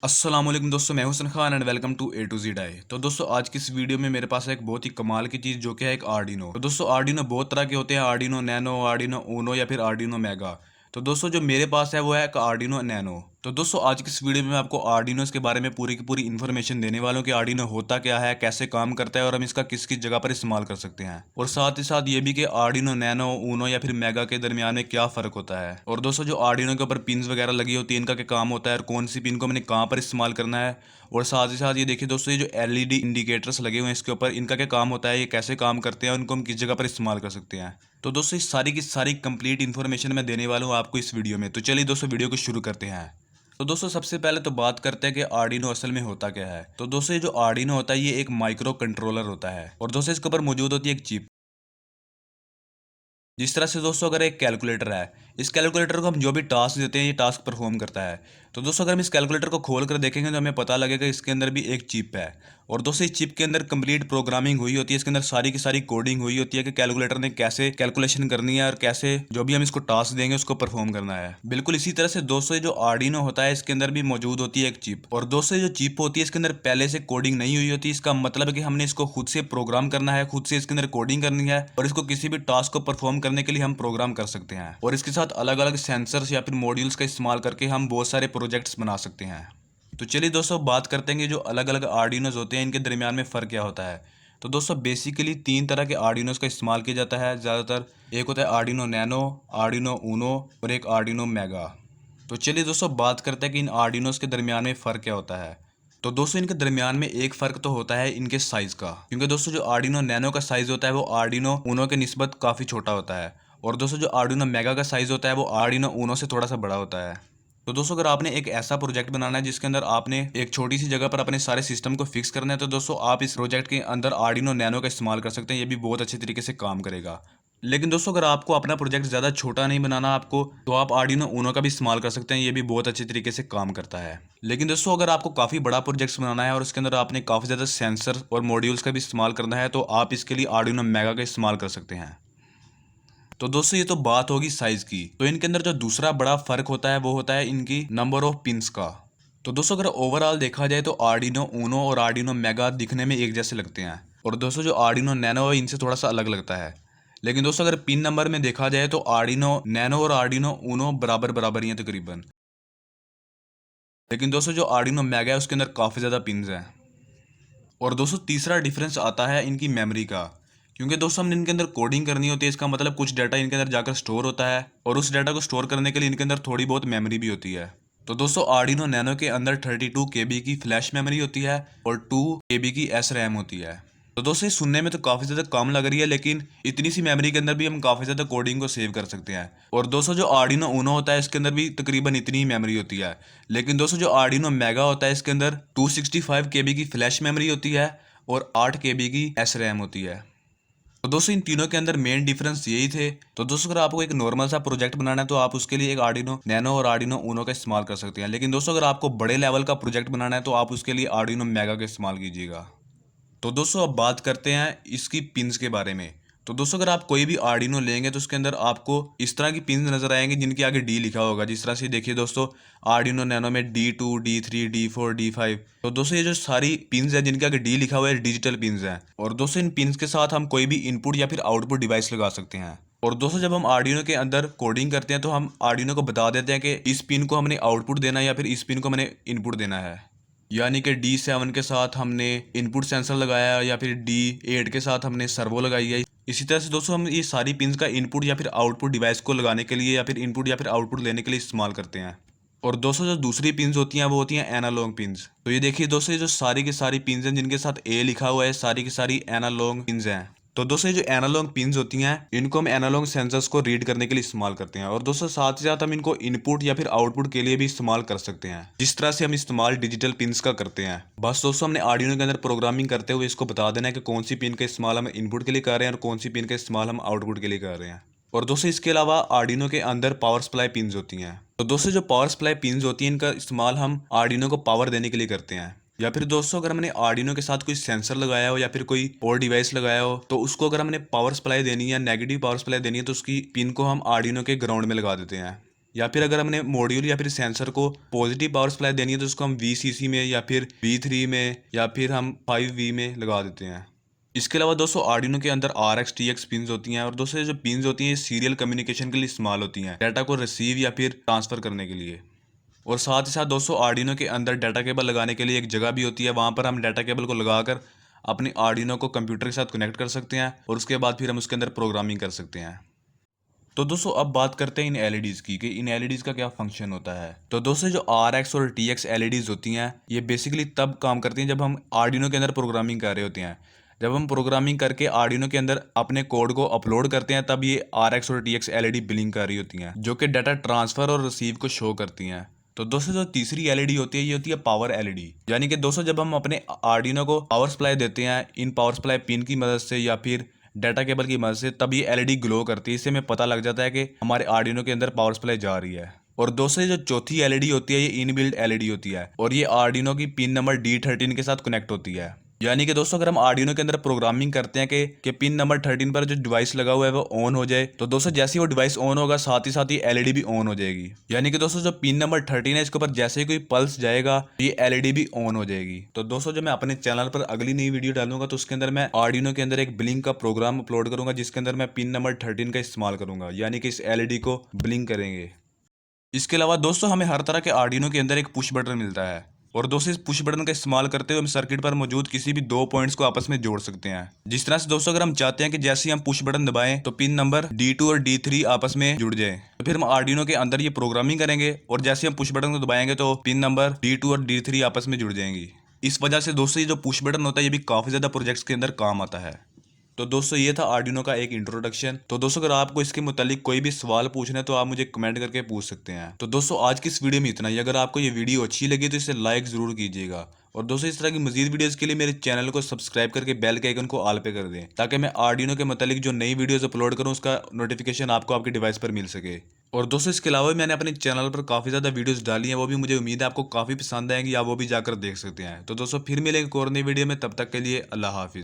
अस्सलाम वालेकुम दोस्तों, मैं Husan Khan and welcome to A to Z I. तो दोस्तों आज की इस वीडियो में मेरे पास है एक बहुत ही कमाल की चीज़ जो कि है एक आर्डिनो। तो दोस्तों आर्डिनो बहुत तरह के होते हैं, आर्डिनो नैनो, आर्डिनो ऊनो या फिर आर्डिनो मेगा। तो दोस्तों जो मेरे पास है वो है एक आर्डिनो नैनो। तो दोस्तों आज की इस वीडियो में मैं आपको आर्डिनोस के बारे में पूरी की पूरी इन्फॉर्मेशन देने वाला हूँ कि आर्डिनो होता क्या है, कैसे काम करता है और हम इसका किस किस जगह पर इस्तेमाल कर सकते हैं, और साथ ही साथ ये भी कि आर्डिनो नैनो, ऊनो या फिर मेगा के दरमियान में क्या फ़र्क होता है। और दोस्तों जो आर्डिनो के ऊपर पिन्स वगैरह लगी होती है इनका क्या काम होता है और कौन सी पिन को मैंने कहाँ पर इस्तेमाल करना है। और साथ ही साथ ये देखिए दोस्तों, ये जो एलईडी इंडिकेटर्स लगे हुए हैं इसके ऊपर, इनका क्या काम होता है, ये कैसे काम करते हैं, उनको हम किस जगह पर इस्तेमाल कर सकते हैं। तो दोस्तों इस सारी की सारी कंप्लीट इन्फॉर्मेशन मैं देने वाला हूँ आपको इस वीडियो में। तो चलिए दोस्तों वीडियो को शुरू करते हैं। तो दोस्तों सबसे पहले तो बात करते हैं कि आर्डिनो असल में होता क्या है। तो दोस्तों ये जो आर्डिनो होता है ये एक माइक्रो कंट्रोलर होता है, और दोस्तों इसके ऊपर मौजूद होती है एक चिप। जिस तरह से दोस्तों अगर एक कैलकुलेटर है, इस कैलकुलेटर को हम जो भी टास्क देते हैं ये टास्क परफॉर्म करता है। तो दोस्तों अगर हम इस कैलकुलेटर को खोल कर देखेंगे तो हमें पता लगेगा इसके अंदर भी एक चिप है, और दोस्तों इस चिप के अंदर कंप्लीट प्रोग्रामिंग हुई होती है, इसके अंदर सारी की सारी कोडिंग हुई होती है कि कैलकुलेटर ने कैसे कैलकुलेशन करनी है और कैसे जो भी हम इसको टास्क देंगे उसको परफॉर्म करना है। बिल्कुल इसी तरह से दोस्तों ये जो आर्डिनो होता है इसके अंदर भी मौजूद होती है एक चिप, और दोस्तों ये जो चिप होती है इसके अंदर पहले से कोडिंग नहीं हुई होती। इसका मतलब है कि हमने इसको खुद से प्रोग्राम करना है, खुद से इसके अंदर कोडिंग करनी है, और इसको किसी भी टास्क को परफॉर्म करने के लिए हम प्रोग्राम कर सकते हैं। और इसके साथ अलग अलग सेंसर्स या फिर मॉड्यूल्स का इस्तेमाल करके हम बहुत सारे प्रोजेक्ट्स बना सकते हैं। तो चलिए दोस्तों बात करते हैं कि जो अलग अलग आर्डिनोज होते हैं इनके दरमियान में फ़र्क क्या होता है। तो दोस्तों बेसिकली तीन तरह के आर्डिनोज का इस्तेमाल किया जाता है ज़्यादातर। एक होता है आर्डिनो नैनो, आर्डिनो ऊनो और एक आर्डिनो मेगा। तो चलिए दोस्तों बात करते हैं कि इन आर्डिनोज के दरमियान में फ़र्क क्या होता है। तो दोस्तों इनके दरमियान में एक फ़र्क तो होता है इनके साइज़ का, क्योंकि दोस्तों जो आर्डिनो नैनो का साइज़ होता है वो आर्डिनो ऊनो के निस्बत काफ़ी छोटा होता है, और दोस्तों जो आर्डिनो मेगा का साइज़ होता है वो आर्डिनो ऊनो से थोड़ा सा बड़ा होता है। तो दोस्तों अगर आपने एक ऐसा प्रोजेक्ट बनाना है जिसके अंदर आपने एक छोटी सी जगह पर अपने सारे सिस्टम को फिक्स करना है, तो दोस्तों आप इस प्रोजेक्ट के अंदर आर्डिनो नैनो का इस्तेमाल कर सकते हैं, ये भी बहुत अच्छे तरीके से काम करेगा। लेकिन दोस्तों अगर आपको अपना प्रोजेक्ट ज़्यादा छोटा नहीं बनाना आपको, तो आप आर्डिनो ऊनो का भी इस्तेमाल कर सकते हैं, ये भी बहुत अच्छे तरीके से काम करता है। लेकिन दोस्तों अगर आपको काफ़ी बड़ा प्रोजेक्ट बनाना है और उसके अंदर आपने काफ़ी ज़्यादा सेंसर और मॉड्यूल्स का भी इस्तेमाल करना है, तो आप इसके लिए आर्डिनो मेगा का इस्तेमाल कर सकते हैं। तो दोस्तों ये तो बात होगी साइज की। तो इनके अंदर जो दूसरा बड़ा फर्क होता है वो होता है इनकी नंबर ऑफ पिंस का। तो दोस्तों अगर ओवरऑल देखा जाए तो आर्डिनो ऊनो और आर्डिनो मेगा दिखने में एक जैसे लगते हैं, और दोस्तों जो आर्डिनो नैनो है इनसे थोड़ा सा अलग लगता है। लेकिन दोस्तों अगर पिन नंबर में देखा जाए तो आर्डिनो नैनो और आर्डिनो ऊनो बराबर बराबर ही हैं तकरीबन। लेकिन दोस्तों जो आर्डिनो मेगा है उसके अंदर काफ़ी ज़्यादा पिन्स हैं। और दोस्तों तीसरा डिफरेंस आता है इनकी मेमोरी का, क्योंकि दोस्तों हमने इनके अंदर कोडिंग करनी होती है, इसका मतलब कुछ डाटा इनके अंदर जाकर स्टोर होता है, और उस डाटा को स्टोर करने के लिए इनके अंदर थोड़ी बहुत मेमोरी भी होती है। तो दोस्तों आर्डिनो नैनो के अंदर 32 KB की फ्लैश मेमोरी होती है और 2 KB की एस रैम होती है। तो दोस्तों ये सुनने में तो काफ़ी ज़्यादा कम लग रही है, लेकिन इतनी सी मेमोरी के अंदर भी हम काफ़ी ज़्यादा कोडिंग को सेव कर सकते हैं। और दोस्तों जो आर्डिनो ऊनो होता है इसके अंदर भी तकरीबन इतनी ही मेमोरी होती है। लेकिन दोस्तों जो आर्डिनो मेगा होता है इसके अंदर 265 KB की फ्लैश मेमोरी होती है और 8 KB की एस रैम होती है। तो दोस्तों इन तीनों के अंदर मेन डिफरेंस यही थे। तो दोस्तों अगर आपको एक नॉर्मल सा प्रोजेक्ट बनाना है तो आप उसके लिए एक आर्डिनो नैनो और आर्डिनो ऊनो का इस्तेमाल कर सकते हैं। लेकिन दोस्तों अगर आपको बड़े लेवल का प्रोजेक्ट बनाना है तो आप उसके लिए आर्डिनो मेगा का इस्तेमाल कीजिएगा। तो दोस्तों अब बात करते हैं इसकी पिन्स के बारे में। तो दोस्तों अगर आप कोई भी आर्डिनो लेंगे तो उसके अंदर आपको इस तरह की पिन्स नज़र आएंगी जिनके आगे डी लिखा होगा। जिस तरह से देखिए दोस्तों, आर्डिनो नैनो में D2, D3, D4, D5। तो दोस्तों ये जो सारी पिन्स है जिनके आगे डी लिखा हुआ है डिजिटल पिन्स हैं, और दोस्तों इन पिन्स के साथ हम कोई भी इनपुट या फिर आउटपुट डिवाइस लगा सकते हैं। और दोस्तों जब हम आर्डिनो के अंदर कोडिंग करते हैं तो हम आर्डिनो को बता देते हैं कि इस पिन को हमने आउटपुट देना है या फिर इस पिन को हमने इनपुट देना है। यानी कि D7 के साथ हमने इनपुट सेंसर लगाया या फिर D8 के साथ हमने सर्वो लगाई है। इसी तरह से दोस्तों हम ये सारी पिन्स का इनपुट या फिर आउटपुट डिवाइस को लगाने के लिए या फिर इनपुट या फिर आउटपुट लेने के लिए इस्तेमाल करते हैं। और दोस्तों जो दूसरी पिन्स होती हैं वो होती हैं एनालॉग पिन्स। तो ये देखिए दोस्तों, ये जो सारी की सारी पिन्स हैं जिनके साथ ए लिखा हुआ है, सारी की सारी एनालॉग पिन्स हैं। तो दोस्तों ये जो एनालॉग पिन्स होती हैं इनको हम एनालॉग सेंसर्स को रीड करने के लिए इस्तेमाल करते हैं, और दोस्तों साथ ही साथ हम इनको इनपुट या फिर आउटपुट के लिए भी इस्तेमाल कर सकते हैं, जिस तरह से हम इस्तेमाल डिजिटल पिन्स का करते हैं। बस दोस्तों हमने आर्डिनो के अंदर प्रोग्रामिंग करते हुए इसको बता देना है कि कौन सी पिन का इस्तेमाल हम इनपुट के लिए कर रहे हैं और कौन सी पिन का इस्तेमाल हम आउटपुट के लिए कर रहे हैं। और दोस्तों इसके अलावा आर्डिनो के अंदर पावर सप्लाई पिन्स होती हैं। तो दोस्तों जो पावर सप्लाई पिन्स होती हैं इनका इस्तेमाल हम आर्डिनो को पावर देने के लिए करते हैं। या फिर दोस्तों अगर हमने आर्डिनो के साथ कोई सेंसर लगाया हो या फिर कोई और डिवाइस लगाया हो, तो उसको अगर हमने पावर सप्लाई देनी है, नेगेटिव पावर सप्लाई देनी है, तो उसकी पिन को हम आर्डिनो के ग्राउंड में लगा देते हैं। या फिर अगर हमने मॉड्यूल या फिर सेंसर को पॉजिटिव पावर सप्लाई देनी है तो उसको हम VCC में या फिर V3 में या फिर हम 5V में लगा देते हैं। इसके अलावा दोस्तों आर्डिनो के अंदर RX TX पिन्स होती हैं और दोस्तों ये जो पिन्स होती हैं ये सीरियल कम्युनिकेशन के लिए इस्तेमाल होती हैं, डाटा को रिसीव या फिर ट्रांसफ़र करने के लिए। और साथ ही साथ दोस्तों आर्डिनो के अंदर डाटा केबल लगाने के लिए एक जगह भी होती है, वहाँ पर हम डाटा केबल को लगाकर अपनी आर्डिनो को कंप्यूटर के साथ कनेक्ट कर सकते हैं और उसके बाद फिर हम उसके अंदर प्रोग्रामिंग कर सकते हैं। तो दोस्तों अब बात करते हैं इन LEDs की कि इन LEDs का क्या फंक्शन होता है। तो दोस्तों जो RX और TX LEDs होती हैं ये बेसिकली तब काम करती हैं जब हम आर्डिनो के अंदर प्रोग्रामिंग कर रहे होते हैं। जब हम प्रोग्रामिंग करके आर्डिनो के अंदर अपने कोड को अपलोड करते हैं तब ये RX और TX LED ब्लिंक कर रही होती हैं, जो कि डाटा ट्रांसफ़र और रिसीव को शो करती हैं। तो दोस्तों जो तीसरी LED होती है ये होती है पावर LED, यानी कि दोस्तों जब हम अपने आर्डिनो को पावर सप्लाई देते हैं इन पावर सप्लाई पिन की मदद से या फिर डाटा केबल की मदद से, तब ये LED ग्लो करती है। इससे हमें पता लग जाता है कि हमारे आर्डिनो के अंदर पावर सप्लाई जा रही है। और दोस्तों जो चौथी LED होती है ये इनबिल्ट LED होती है और ये आर्डिनो की पिन नंबर D13 के साथ कनेक्ट होती है। यानी कि दोस्तों अगर हम आर्डिनो के अंदर प्रोग्रामिंग करते हैं कि पिन नंबर 13 पर जो डिवाइस लगा हुआ है वो ऑन हो जाए, तो दोस्तों जैसे ही वो डिवाइस ऑन होगा साथ ही LED भी ऑन हो जाएगी। यानी कि दोस्तों जो पिन नंबर 13 है इसके ऊपर जैसे ही कोई पल्स जाएगा ये LED भी ऑन हो जाएगी। तो दोस्तों जो मैं अपने चैनल पर अगली नई वीडियो डालूंगा तो उसके अंदर मैं आर्डिनो के अंदर एक ब्लिंक का प्रोग्राम अपलोड करूंगा जिसके अंदर मैं पिन नंबर 13 का इस्तेमाल करूंगा, यानी कि इस LED को ब्लिंक करेंगे। इसके अलावा दोस्तों हमें हर तरह के आर्डिनो के अंदर एक पुश बटन मिलता है और दोस्तों इस पुश बटन का इस्तेमाल करते हुए हम सर्किट पर मौजूद किसी भी दो पॉइंट्स को आपस में जोड़ सकते हैं। जिस तरह से दोस्तों अगर हम चाहते हैं कि जैसे ही हम पुश बटन दबाएं तो पिन नंबर D2 और D3 आपस में जुड़ जाए, तो फिर हम आर्डिनो के अंदर ये प्रोग्रामिंग करेंगे और जैसे ही हम पुश बटन को दबाएंगे तो पिन नंबर D2 और D3 आपस में जुड़ जाएंगी। इस वजह से दोस्तों ये जो पुश बटन होता है ये भी काफ़ी ज़्यादा प्रोजेक्ट्स के अंदर काम आता है। तो दोस्तों ये था आर्डिनो का एक इंट्रोडक्शन। तो दोस्तों अगर आपको इसके मुतालिक कोई भी सवाल पूछना है तो आप मुझे कमेंट करके पूछ सकते हैं। तो दोस्तों आज की इस वीडियो में इतना ही। अगर आपको ये वीडियो अच्छी लगी तो इसे लाइक ज़रूर कीजिएगा और दोस्तों इस तरह की मजीद वीडियोस के लिए मेरे चैनल को सब्सक्राइब करके बेल के आइकन को ऑल पे कर दें ताकि मैं आर्डिनो के मुतालिक जो नई वीडियोस अपलोड करूं उसका नोटिफिकेशन आपको आपके डिवाइस पर मिल सके। और दोस्तों इसके अलावा मैंने अपने चैनल पर काफ़ी ज़्यादा वीडियोस डाली हैं, वो भी मुझे उम्मीद है आपको काफ़ी पसंद आएंगी, आप वो भी जाकर देख सकते हैं। तो दोस्तों फिर मिलेंगे एक और नई वीडियो में, तब तक के लिए अल्लाह हाफिज़।